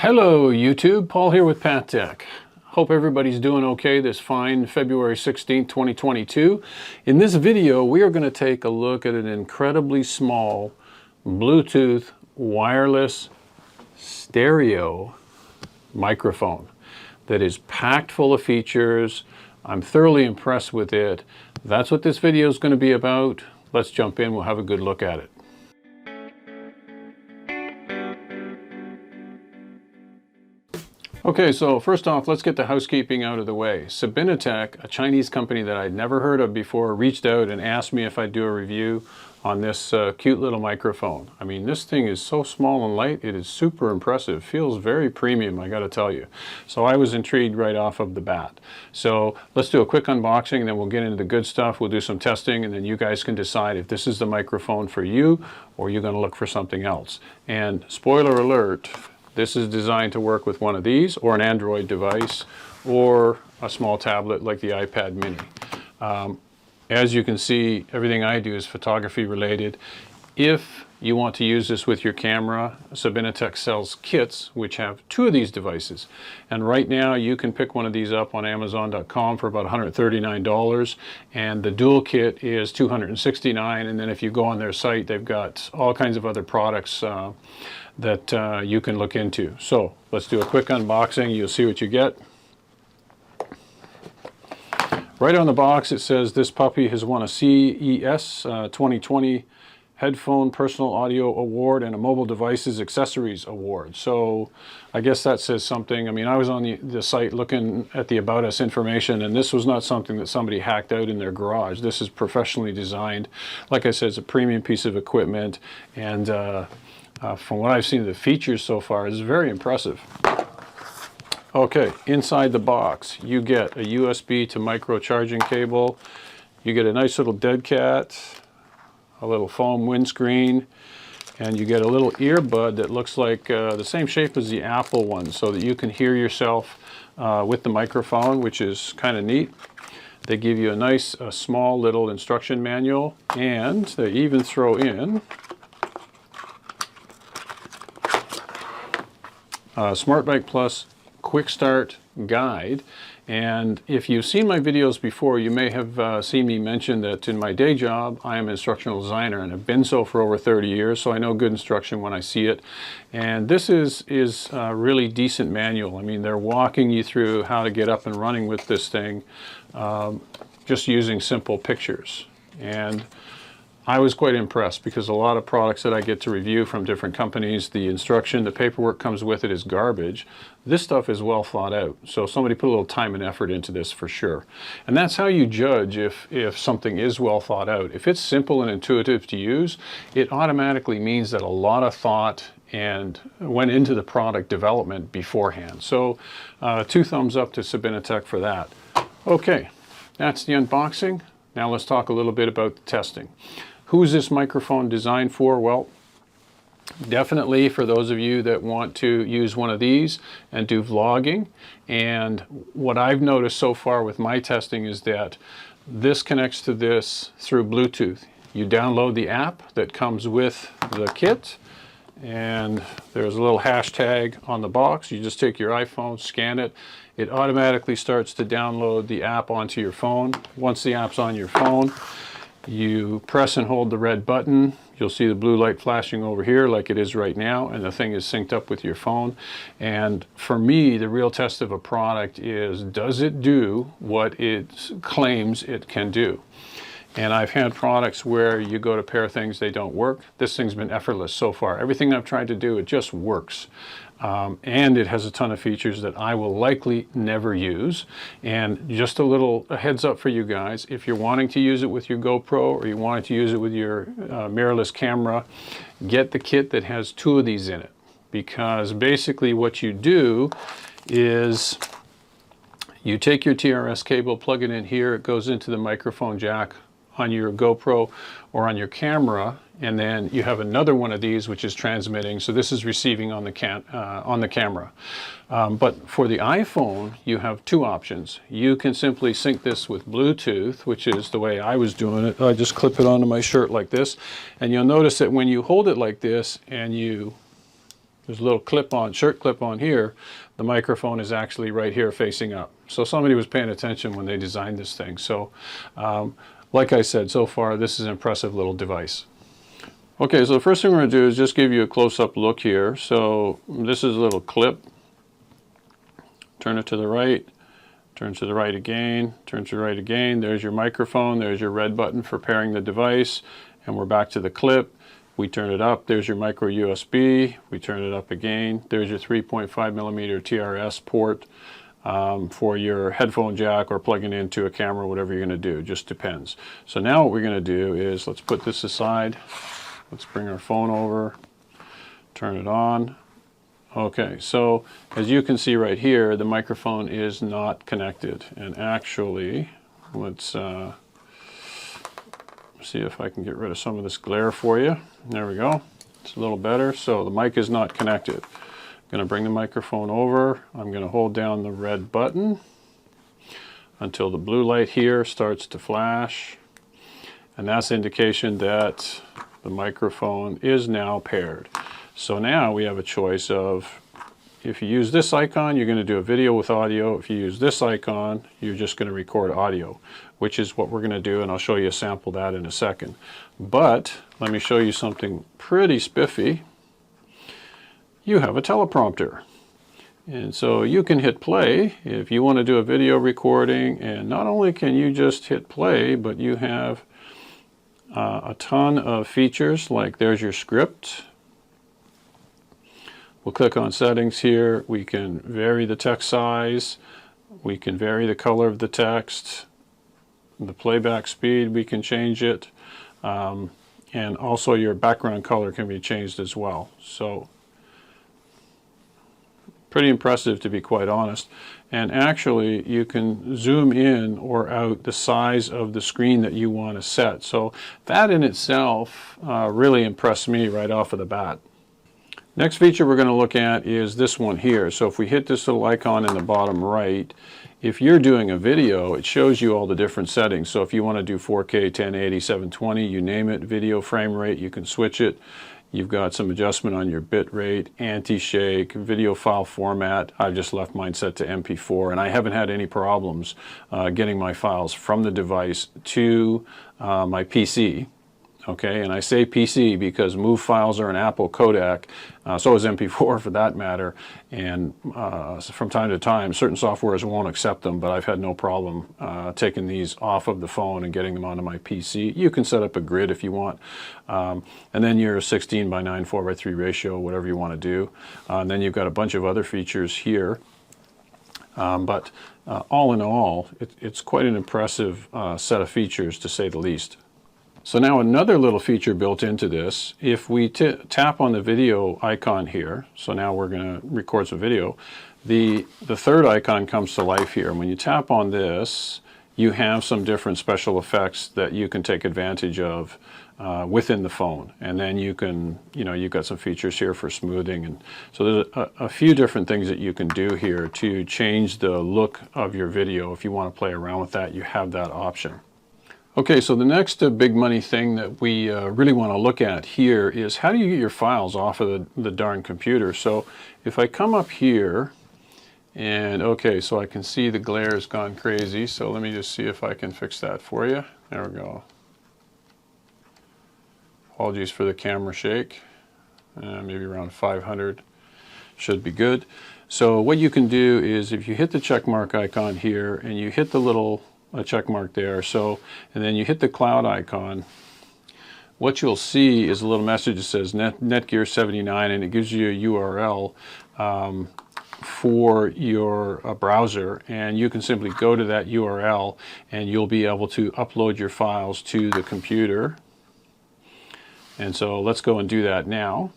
Hello YouTube, Paul here with PatTech. Hope everybody's doing okay this fine February 16th, 2022. In this video, we are going to take a look at an incredibly small Bluetooth wireless stereo microphone that is packed full of features. I'm thoroughly impressed with it. That's what this video is going to be about. Let's jump in, we'll have a good look at it. Okay, so first off, let's get the housekeeping out of the way. SabineTek, a Chinese company that I'd never heard of before, reached out and asked me if I'd do a review on this cute little microphone. I mean, this thing is so small and light, it is super impressive. Feels very premium, I gotta tell you. So I was intrigued right off of the bat. So let's do a quick unboxing and then we'll get into the good stuff. We'll do some testing and then you guys can decide if this is the microphone for you or you're gonna look for something else. And spoiler alert, this is designed to work with one of these or an Android device or a small tablet like the iPad mini. As you can see, everything I do is photography related. If you want to use this with your camera, SabineTek sells kits which have two of these devices. And right now you can pick one of these up on Amazon.com for about $139. And the dual kit is $269. And then if you go on their site, they've got all kinds of other products that you can look into. So let's do a quick unboxing. You'll see what you get. Right on the box it says this puppy has won a CES 2020 Headphone Personal Audio Award and a Mobile Devices Accessories Award. So I guess that says something. I mean, I was on the site looking at the About Us information, and this was not something that somebody hacked out in their garage. This is professionally designed. Like I said, it's a premium piece of equipment, and from what I've seen of the features so far, it's very impressive. Okay, inside the box, you get a USB to micro charging cable. You get a nice little dead cat, a little foam windscreen, and you get a little earbud that looks like the same shape as the Apple one, so that you can hear yourself with the microphone, which is kind of neat. They give you a nice small little instruction manual, and they even throw in SmartMike Plus Quick Start Guide. And if you've seen my videos before, you may have seen me mention that in my day job I am an instructional designer and have been so for over 30 years, so I know good instruction when I see it. And this is a really decent manual. I mean, they're walking you through how to get up and running with this thing just using simple pictures. And I was quite impressed because a lot of products that I get to review from different companies, the instruction, the paperwork comes with it is garbage. This stuff is well thought out. So somebody put a little time and effort into this for sure. And that's how you judge if something is well thought out. If it's simple and intuitive to use, it automatically means that a lot of thought and went into the product development beforehand. So 2 thumbs up to SabineTek for that. Okay, that's the unboxing. Now let's talk a little bit about the testing. Who is this microphone designed for? Well, definitely for those of you that want to use one of these and do vlogging. And what I've noticed so far with my testing is that this connects to this through Bluetooth. You download the app that comes with the kit, and there's a little hashtag on the box. You just take your iPhone, scan it. It automatically starts to download the app onto your phone. Once the app's on your phone, you press and hold the red button. You'll see the blue light flashing over here like it is right now, and the thing is synced up with your phone. And for me, the real test of a product is, does it do what it claims it can do? And I've had products where you go to pair things, they don't work. This thing's been effortless so far. Everything I've tried to do, it just works. And it has a ton of features that I will likely never use. And just a heads up for you guys, if you're wanting to use it with your GoPro or you wanted to use it with your mirrorless camera, get the kit that has 2 of these in it. Because basically what you do is you take your TRS cable, plug it in here, it goes into the microphone jack on your GoPro or on your camera, and then you have another one of these which is transmitting, so this is receiving on the camera. But for the iPhone, you have 2 options. You can simply sync this with Bluetooth, which is the way I was doing it. I just clip it onto my shirt like this, and you'll notice that when you hold it like this and you there's a little shirt clip on here, the microphone is actually right here facing up. So somebody was paying attention when they designed this thing. So like I said, so far this is an impressive little device. Okay, so the first thing we're going to do is just give you a close-up look here. So this is a little clip. Turn it to the right, turn to the right again, turn to the right again. There's your microphone, there's your red button for pairing the device, and we're back to the clip. We turn it up, there's your micro USB, we turn it up again. There's your 3.5mm TRS port for your headphone jack or plugging into a camera, whatever you're going to do, just depends. So now what we're going to do is, let's put this aside. Let's bring our phone over, turn it on. Okay, so as you can see right here, the microphone is not connected. And actually, let's see if I can get rid of some of this glare for you. There we go. It's a little better. So the mic is not connected. I'm going to bring the microphone over. I'm going to hold down the red button until the blue light here starts to flash. And that's indication that the microphone is now paired. So now we have a choice of, if you use this icon, you're going to do a video with audio. If you use this icon, you're just going to record audio, which is what we're going to do, and I'll show you a sample of that in a second. But let me show you something pretty spiffy. You have a teleprompter. And so you can hit play if you want to do a video recording, and not only can you just hit play, but you have a ton of features, like there's your script. We'll click on settings here. We can vary the text size. We can vary the color of the text. The playback speed, we can change it. And also your background color can be changed as well. So pretty impressive, to be quite honest. And actually you can zoom in or out the size of the screen that you want to set. So that in itself really impressed me right off of the bat. Next feature we're going to look at is this one here. So if we hit this little icon in the bottom right, if you're doing a video, it shows you all the different settings. So if you want to do 4K, 1080, 720, you name it, video frame rate, you can switch it. You've got some adjustment on your bit rate, anti-shake, video file format. I've just left mine set to MP4, and I haven't had any problems getting my files from the device to my PC. Okay, and I say PC because MOV files are an Apple codec, so is MP4 for that matter, and from time to time certain softwares won't accept them, but I've had no problem taking these off of the phone and getting them onto my PC. You can set up a grid if you want, and then your 16:9, 4:3 ratio, whatever you want to do, and then you've got a bunch of other features here. But all in all, it's quite an impressive set of features, to say the least. So now another little feature built into this, if we tap on the video icon here, so now we're going to record some video, the third icon comes to life here. And when you tap on this, you have some different special effects that you can take advantage of within the phone. And then you can, you've got some features here for smoothing. And so there's a few different things that you can do here to change the look of your video. If you want to play around with that, you have that option. Okay, so the next big money thing that we really want to look at here is how do you get your files off of the darn computer. So if I come up here, and okay, so I can see the glare has gone crazy, so let me just see if I can fix that for you. There we go. Apologies for the camera shake. Maybe around 500 should be good. So what you can do is, if you hit the check mark icon here and you hit the little check mark there, and then you hit the cloud icon, what you'll see is a little message that says Netgear 79, and it gives you a URL for your browser, and you can simply go to that URL and you'll be able to upload your files to the computer. And so let's go and do that now.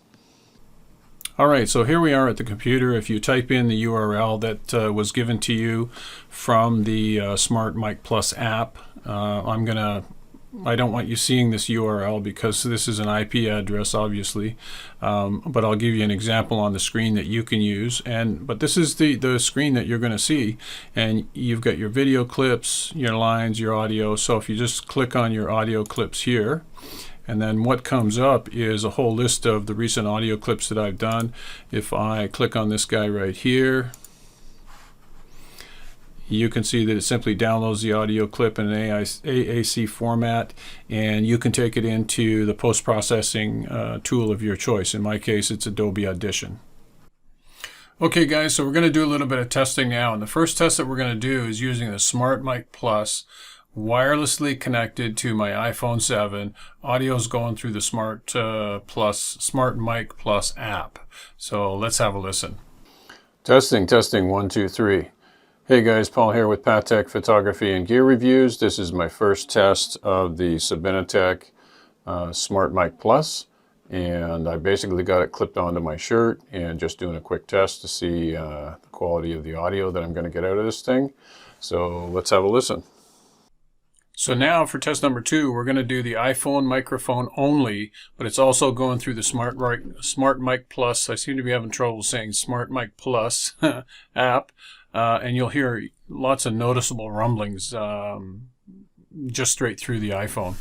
Alright, so here we are at the computer. If you type in the URL that was given to you from the SmartMike Plus app, I don't want you seeing this URL because this is an IP address, obviously, but I'll give you an example on the screen that you can use. But this is the screen that you're going to see, and you've got your video clips, your lines, your audio. So if you just click on your audio clips here, And then what comes up is a whole list of the recent audio clips that I've done. If I click on this guy right here, you can see that it simply downloads the audio clip in an AAC format, and you can take it into the post-processing tool of your choice. In my case, it's Adobe Audition. Okay guys, so we're going to do a little bit of testing now, and the first test that we're going to do is using the SmartMike Plus wirelessly connected to my iPhone 7. Audio's going through the SmartMike Plus app. So let's have a listen. Testing, 1, 2, 3. Hey guys, Paul here with SabineTek Photography and Gear Reviews. This is my first test of the SabineTek SmartMike Plus, and I basically got it clipped onto my shirt and just doing a quick test to see the quality of the audio that I'm going to get out of this thing. So let's have a listen. So now for test number 2, we're going to do the iPhone microphone only, but it's also going through the SmartMike Plus. I seem to be having trouble saying SmartMike Plus app. And you'll hear lots of noticeable rumblings just straight through the iPhone.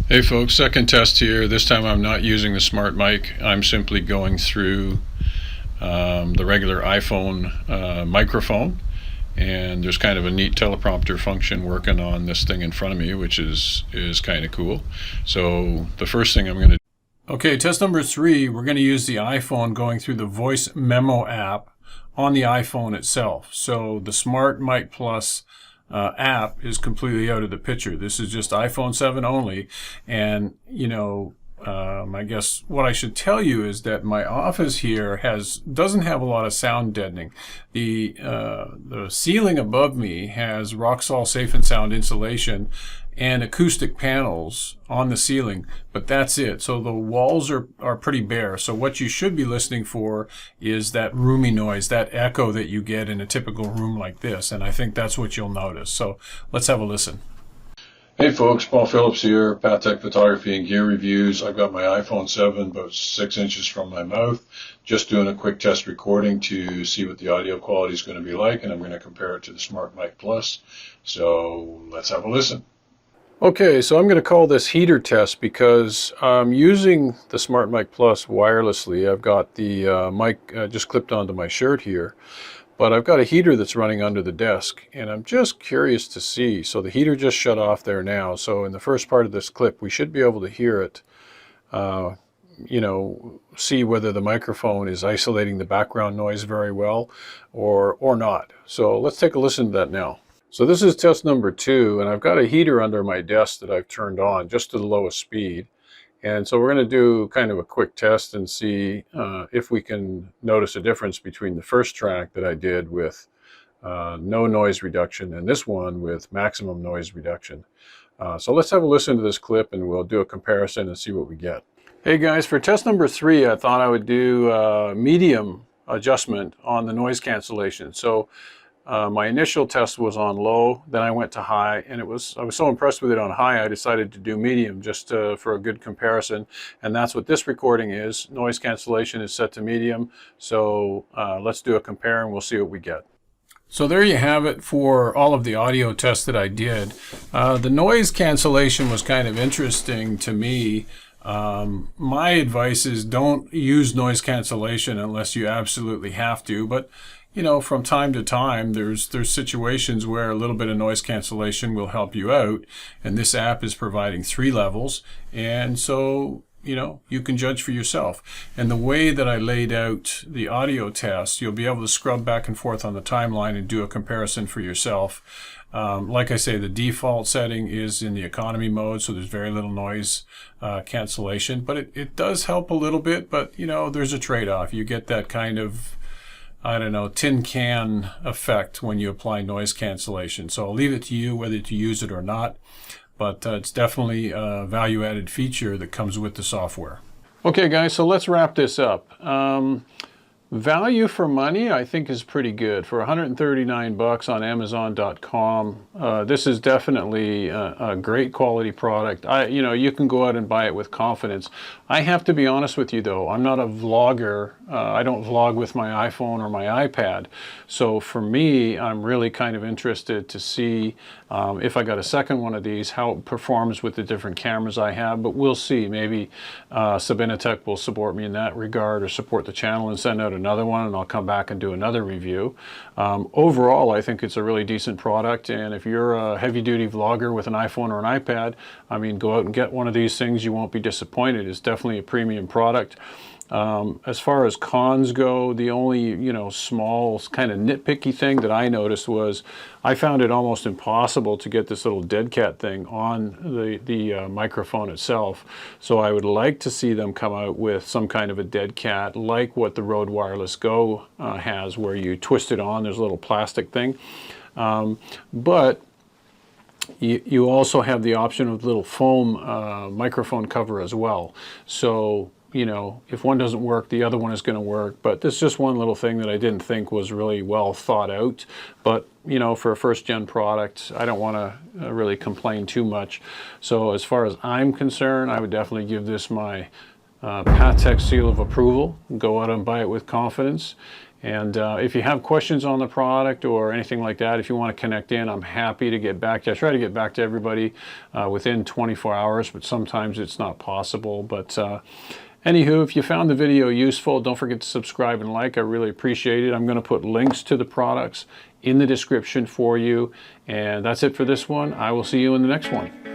Hey folks, second test here. This time I'm not using the SmartMike. I'm simply going through the regular iPhone microphone. And there's kind of a neat teleprompter function working on this thing in front of me, which is kind of cool. So the first thing I'm going to Okay, test number 3, we're going to use the iPhone going through the voice memo app on the iPhone itself. So the SmartMike Plus app is completely out of the picture. This is just iPhone 7 only. And, you know, I guess what I should tell you is that my office here doesn't have a lot of sound deadening. The ceiling above me has Roxol Safe and Sound insulation and acoustic panels on the ceiling, but that's it. So the walls are pretty bare. So what you should be listening for is that roomy noise, that echo that you get in a typical room like this. And I think that's what you'll notice. So let's have a listen. Hey folks, Paul Phillips here, SabineTek Photography and Gear Reviews. I've got my iPhone 7 about 6 inches from my mouth, just doing a quick test recording to see what the audio quality is going to be like, and I'm going to compare it to the SmartMike Plus. So let's have a listen. Okay, so I'm going to call this heater test because I'm using the SmartMike Plus wirelessly. I've got the mic just clipped onto my shirt here, but I've got a heater that's running under the desk, and I'm just curious to see. So the heater just shut off there now. So in the first part of this clip, we should be able to hear it, you know, see whether the microphone is isolating the background noise very well or not. So let's take a listen to that now. So this is test number 2, and I've got a heater under my desk that I've turned on just to the lowest speed. And so we're going to do kind of a quick test and see if we can notice a difference between the first track that I did with no noise reduction and this one with maximum noise reduction. So let's have a listen to this clip and we'll do a comparison and see what we get. Hey guys, for test number 3, I thought I would do medium adjustment on the noise cancellation. So my initial test was on low, then I went to high, and I was so impressed with it on high, I decided to do medium just for a good comparison, and that's what this recording is. Noise cancellation is set to medium, so let's do a compare and we'll see what we get. So there you have it for all of the audio tests that I did. The noise cancellation was kind of interesting to me. My advice is don't use noise cancellation unless you absolutely have to, but you know, from time to time, there's situations where a little bit of noise cancellation will help you out, and this app is providing 3 levels, and so, you know, you can judge for yourself. And the way that I laid out the audio test, you'll be able to scrub back and forth on the timeline and do a comparison for yourself. Like I say, the default setting is in the economy mode, so there's very little noise cancellation, but it does help a little bit, but, you know, there's a trade-off. You get that kind of, I don't know, tin can effect when you apply noise cancellation. So I'll leave it to you whether to use it or not, but it's definitely a value-added feature that comes with the software. Okay guys, so let's wrap this up. Value for money, I think, is pretty good. For 139 bucks on Amazon.com, this is definitely a great quality product. You can go out and buy it with confidence. I have to be honest with you, though. I'm not a vlogger. I don't vlog with my iPhone or my iPad. So for me, I'm really kind of interested to see if I got a second one of these, how it performs with the different cameras I have. But we'll see. Maybe SabineTek will support me in that regard, or support the channel and send out another one, and I'll come back and do another review. Overall, I think it's a really decent product, and if you're a heavy-duty vlogger with an iPhone or an iPad, I mean, go out and get one of these things. You won't be disappointed. It's definitely a premium product. As far as cons go, the only, small kind of nitpicky thing that I noticed was I found it almost impossible to get this little dead cat thing on the microphone itself. So I would like to see them come out with some kind of a dead cat, like what the Rode Wireless Go has, where you twist it on, there's a little plastic thing. But you also have the option of little foam microphone cover as well. So if one doesn't work, the other one is going to work. But this is just one little thing that I didn't think was really well thought out. But, for a first-gen product, I don't want to really complain too much. So as far as I'm concerned, I would definitely give this my Patek seal of approval. Go out and buy it with confidence. And if you have questions on the product or anything like that, if you want to connect in, I'm happy to get back to you. I try to get back to everybody within 24 hours, but sometimes it's not possible. But anywho, if you found the video useful, don't forget to subscribe and like. I really appreciate it. I'm going to put links to the products in the description for you. And that's it for this one. I will see you in the next one.